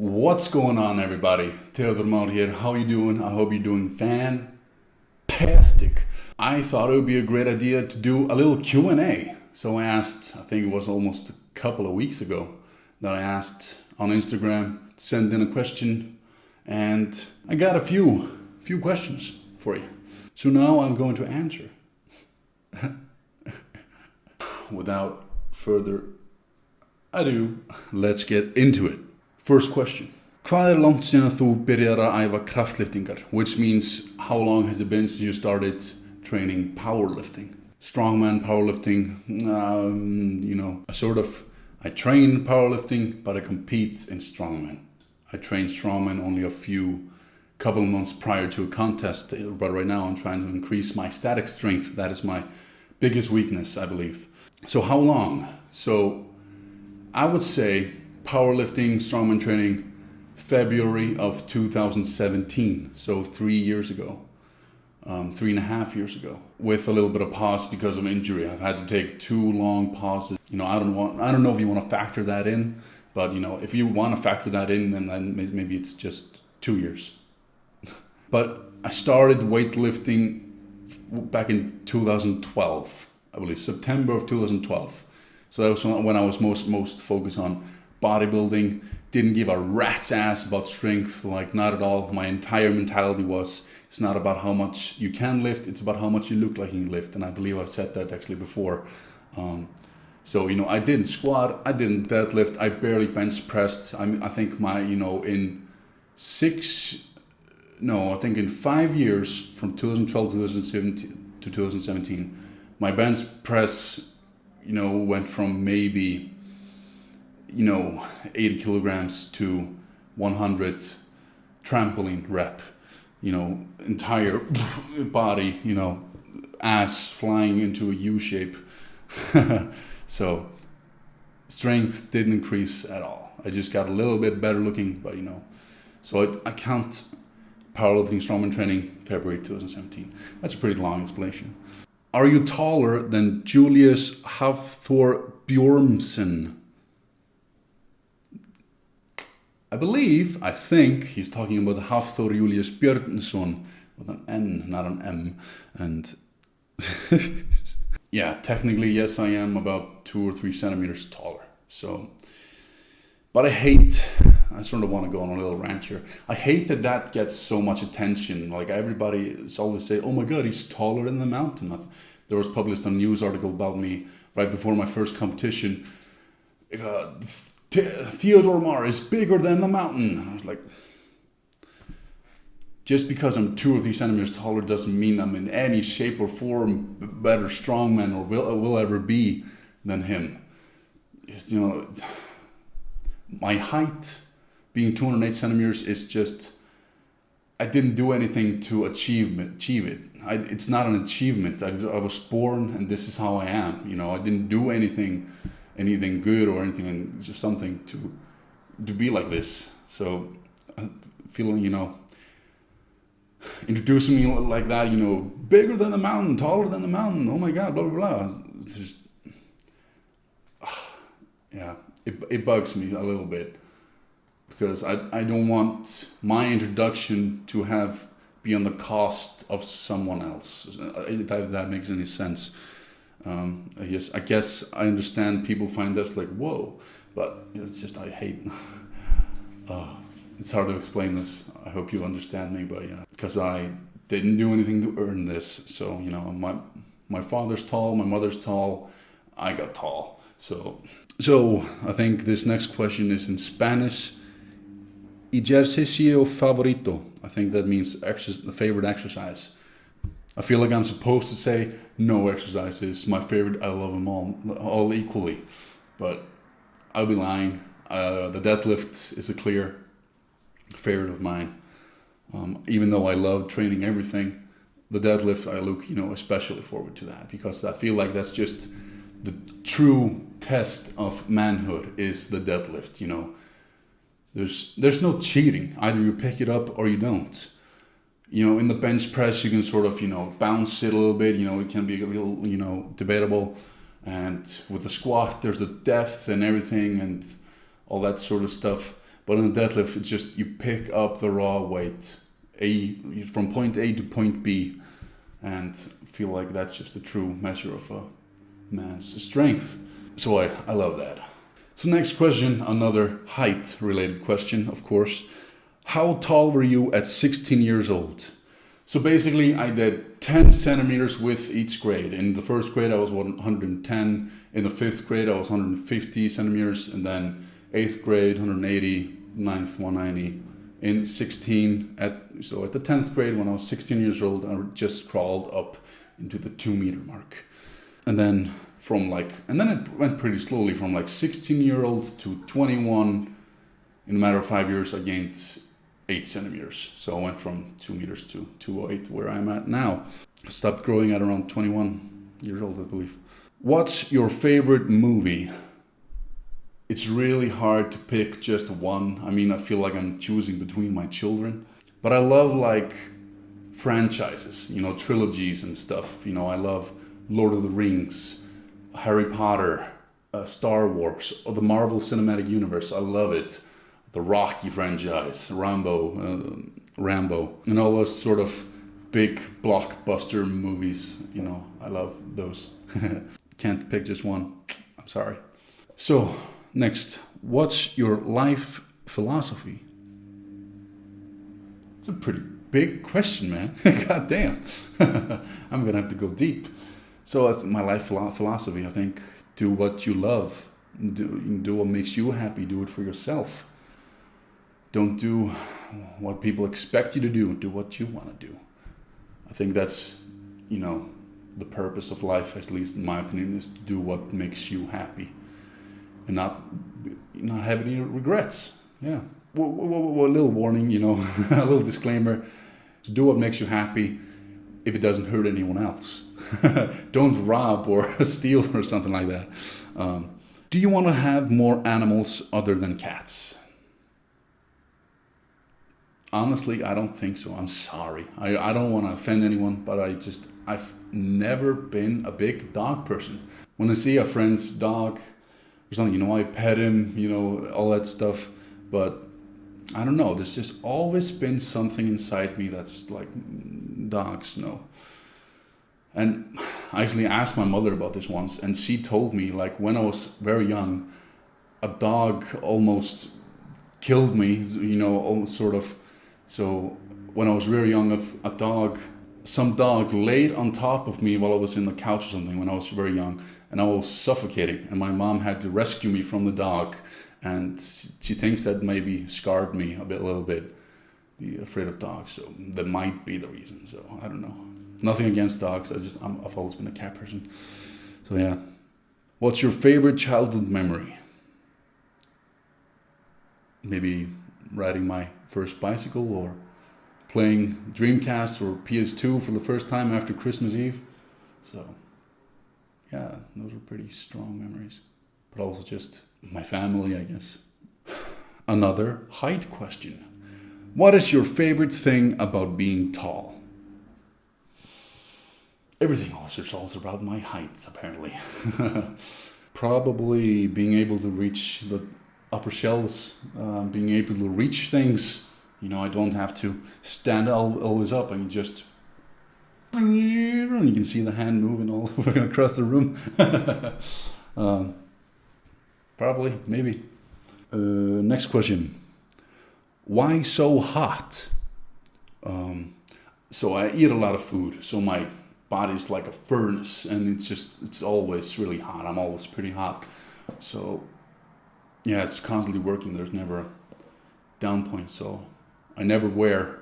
What's going on, everybody? Theodor Maud here. How you doing? I hope you're doing fantastic. I thought it would be a great idea to do a little Q&A. So I asked, I think it was almost a couple of weeks ago, that I asked on Instagram to send in a question, and I got a few questions for you. So now I'm going to answer. Without further ado, let's get into it. First question. Hvað langt síðan þú byrjar að æfa kraftliftingar? Which means, how long has it been since you started training powerlifting? Strongman powerlifting, I train powerlifting, but I compete in strongman. I trained strongman only a couple of months prior to a contest, but right now I'm trying to increase my static strength. That is my biggest weakness, I believe. So how long? So I would say powerlifting, strongman training, February of 2017, so 3 years ago, 3.5 years ago, with a little bit of pause because of injury. I've had to take 2 long pauses. I don't know if you want to factor that in, but if you want to factor that in, then maybe it's just 2 years. But I started weightlifting back in 2012, I believe, September of 2012. So that was when I was most focused on bodybuilding. Didn't give a rat's ass about strength, like not at all. My entire mentality was, it's not about how much you can lift, it's about how much you look like you can lift. And I believe I've said that actually before. So I didn't squat, I didn't deadlift, I barely bench pressed. I think in 5 years, from 2012 to 2017, my bench press, went from maybe 80 kilograms to 100 trampoline rep, entire body, ass flying into a U shape. So strength didn't increase at all. I just got a little bit better looking, but so I count powerlifting strongman training February 2017. That's a pretty long explanation. Are you taller than Julius Hafthor Bjornsson? I think he's talking about Hafthor Julius Björnsson with an N, not an M. And yeah, technically, yes, I am about 2 or 3 centimeters taller. So, but I sort of want to go on a little rant here. I hate that gets so much attention. Like everybody is always say, oh my God, he's taller than the mountain. There was published a news article about me right before my first competition. Theodor Mar is bigger than the mountain. And I was like, just because I'm 2 or 3 centimeters taller doesn't mean I'm in any shape or form better strongman or will ever be than him. Just, my height being 208 centimeters is just, I didn't do anything to achieve it. It's not an achievement. I was born and this is how I am. I didn't do anything good or anything, just something to be like this. So feeling, introducing me like that, bigger than the mountain, taller than the mountain, oh my God, blah, blah, blah. It's just, yeah, it bugs me a little bit because I don't want my introduction to be on the cost of someone else, if that makes any sense. I guess I understand people find this like, whoa, but it's just, I hate, it's hard to explain this. I hope you understand me, but yeah, because I didn't do anything to earn this. So, my father's tall, my mother's tall, I got tall. So I think this next question is in Spanish. Ejercicio favorito. I think that means the favorite exercise. I feel like I'm supposed to say no exercise is my favorite. I love them all equally, but I'll be lying. The deadlift is a clear favorite of mine. Even though I love training everything, the deadlift I look, especially forward to that because I feel like that's just the true test of manhood is the deadlift. There's no cheating. Either you pick it up or you don't. In the bench press, you can sort of, bounce it a little bit, it can be a little, debatable. And with the squat, there's the depth and everything and all that sort of stuff. But in the deadlift, it's just you pick up the raw weight from point A to point B, and feel like that's just the true measure of a man's strength. So I love that. So next question, another height related question, of course. How tall were you at 16 years old? So basically I did 10 centimeters with each grade. In the first grade I was 110, in the fifth grade I was 150 centimeters, and then 8th grade 180, 9th 190. In 16, at the 10th grade when I was 16 years old, I just crawled up into the 2 meter mark. And then it went pretty slowly from 16-year-old to 21. In a matter of 5 years I gained 8 centimeters. So I went from 2 meters to 208, where I'm at now. I stopped growing at around 21 years old, I believe. What's your favorite movie? It's really hard to pick just one. I mean, I feel like I'm choosing between my children. But I love franchises, trilogies and stuff. I love Lord of the Rings, Harry Potter, Star Wars, or the Marvel Cinematic Universe. I love it. The Rocky franchise, Rambo, and all those sort of big blockbuster movies. I love those. Can't pick just one. I'm sorry. So, next, what's your life philosophy? It's a pretty big question, man. God damn. I'm gonna have to go deep. So my life philosophy, I think, do what you love. Do what makes you happy. Do it for yourself. Don't do what people expect you to do. Do what you want to do. I think that's, the purpose of life, at least in my opinion, is to do what makes you happy. And not have any regrets. Yeah. A little warning, a little disclaimer. Do what makes you happy if it doesn't hurt anyone else. Don't rob or steal or something like that. Do you want to have more animals other than cats? Honestly, I don't think so. I'm sorry. I don't want to offend anyone, but I've never been a big dog person. When I see a friend's dog or something, I pet him, all that stuff. But I don't know. There's just always been something inside me that's like, dogs, no. And I actually asked my mother about this once, and she told me, when I was very young, a dog almost killed me, almost sort of. So when I was very young, some dog laid on top of me while I was in the couch or something when I was very young, and I was suffocating, and my mom had to rescue me from the dog, and she thinks that maybe scarred me a little bit, be afraid of dogs, so that might be the reason, so I don't know. Nothing against dogs, I've always been a cat person, so yeah. What's your favorite childhood memory? Maybe riding my first bicycle, or playing Dreamcast or PS2 for the first time after Christmas Eve. So, yeah, those are pretty strong memories. But also just my family, I guess. Another height question. What is your favorite thing about being tall? Everything also is about my height, apparently. Probably being able to reach the upper shelves, being able to reach things. I don't have to stand always up. I can just, and you can see the hand moving all across the room. Probably, maybe. Next question. Why so hot? So I eat a lot of food. So my body's like a furnace, and it's always really hot. I'm always pretty hot. So yeah, it's constantly working. There's never a down point. So I never wear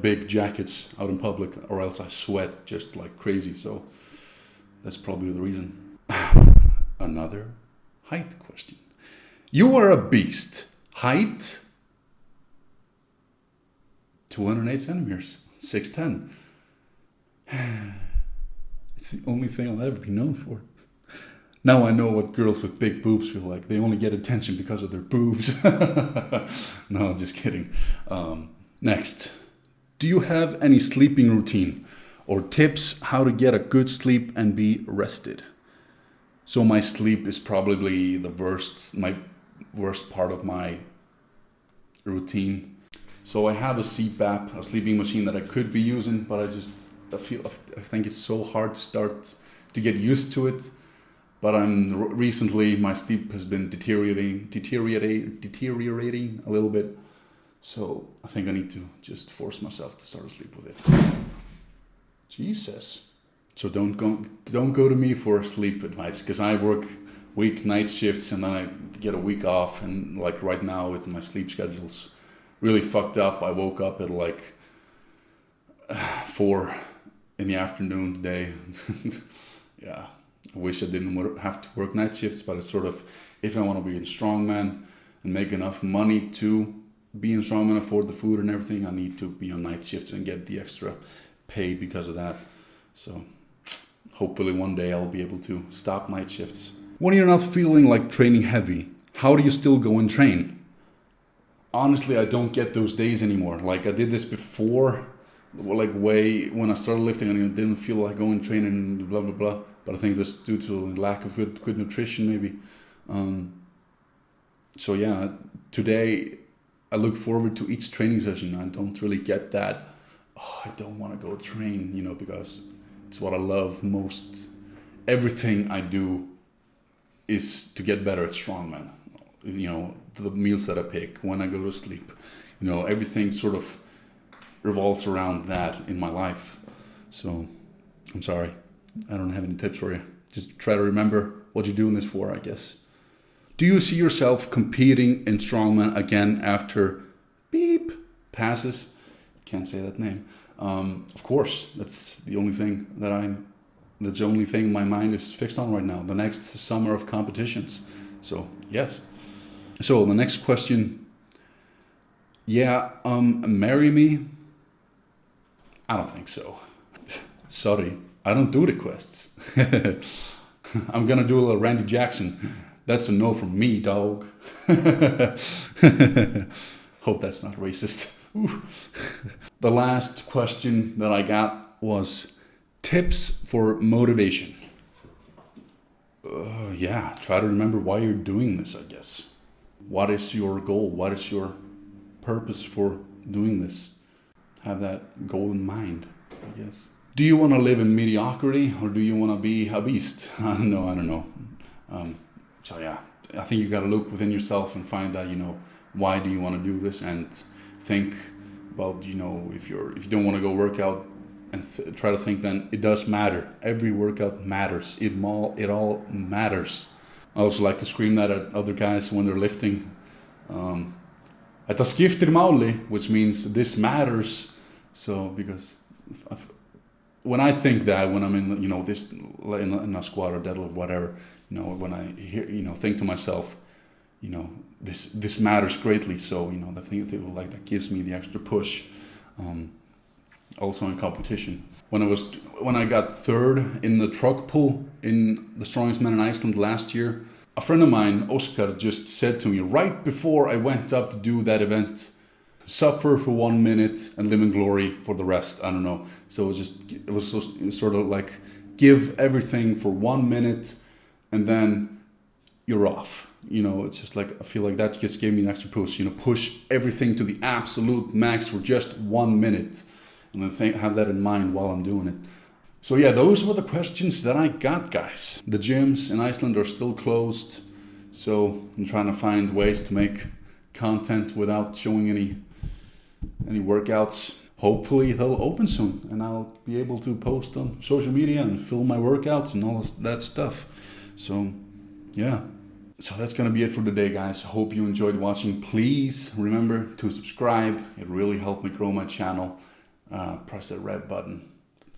big jackets out in public, or else I sweat just like crazy. So that's probably the reason. Another height question. You are a beast. Height? 208 centimeters. 6'10". It's the only thing I'll ever be known for. Now I know what girls with big boobs feel like. They only get attention because of their boobs. No, just kidding. Next. Do you have any sleeping routine or tips how to get a good sleep and be rested? So my sleep is probably the worst. worst part of my routine. So I have a CPAP, a sleeping machine that I could be using, but I think it's so hard to start to get used to it. But recently my sleep has been deteriorating a little bit. So I think I need to just force myself to start to sleep with it. Jesus. So don't go to me for sleep advice, because I work night shifts and then I get a week off, and like right now my sleep schedule's really fucked up. I woke up at like 4 in the afternoon today. Yeah, I wish I didn't have to work night shifts, but it's sort of, if I want to be in Strongman and make enough money to be in Strongman, afford the food and everything, I need to be on night shifts and get the extra pay because of that. So hopefully one day I'll be able to stop night shifts. When you're not feeling like training heavy, how do you still go and train? Honestly, I don't get those days anymore. Like I did this before, like way when I started lifting, and I didn't feel like going training and blah blah blah. But I think that's due to lack of good nutrition maybe. So yeah, today I look forward to each training session. I don't really get that, oh, I don't want to go train, because it's what I love most. Everything I do is to get better at Strongman. The meals that I pick, when I go to sleep, everything sort of revolves around that in my life. So I'm sorry, I don't have any tips for you. Just try to remember what you're doing this for, I guess. Do you see yourself competing in Strongman again after beep passes? Can't say that name. Of course, that's the only thing that's the only thing my mind is fixed on right now. The next summer of competitions. So yes. So the next question. Yeah, marry me? I don't think so. Sorry, I don't do requests. I'm gonna do a little Randy Jackson. That's a no from me, dog. Hope that's not racist. The last question that I got was tips for motivation. Yeah, try to remember why you're doing this, I guess. What is your goal? What is your purpose for doing this? Have that goal in mind, I guess. Do you want to live in mediocrity, or do you want to be a beast? I don't know. So yeah, I think you got to look within yourself and find out, why do you want to do this, and think about, if you don't want to go work out, and try to think then it does matter. Every workout matters. It all matters. I also like to scream that at other guys when they're lifting. Þetta skiptir máli, which means this matters. So because when I think that, when I'm in this in a squat or deadlift, whatever, when I hear think to myself, this matters greatly. So the thing that gives me the extra push. Also in competition. When I got third in the truck pull in the Strongest Man in Iceland last year, a friend of mine, Oscar, just said to me right before I went up to do that event, suffer for 1 minute and live in glory for the rest. I don't know. So it was sort of like give everything for 1 minute and then you're off. It's just like, I feel like that just gave me an extra push. Push everything to the absolute max for just 1 minute. And I have that in mind while I'm doing it. So yeah, those were the questions that I got, guys. The gyms in Iceland are still closed. So I'm trying to find ways to make content without showing any workouts. Hopefully they'll open soon and I'll be able to post on social media and film my workouts and all that stuff. So yeah. So that's going to be it for today, guys. Hope you enjoyed watching. Please remember to subscribe. It really helped me grow my channel. Press that red button.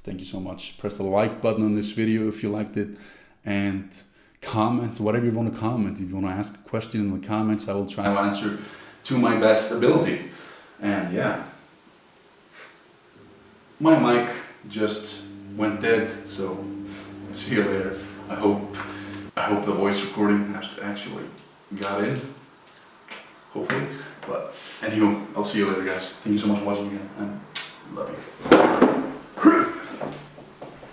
Thank you so much. Press the like button on this video if you liked it. And comment whatever you want to comment. If you want to ask a question in the comments, I will try to answer to my best ability. And yeah. My mic just went dead, so see you later. I hope the voice recording actually got in. Hopefully. But anywho, I'll see you later, guys. Thank you so much for watching again, and love you.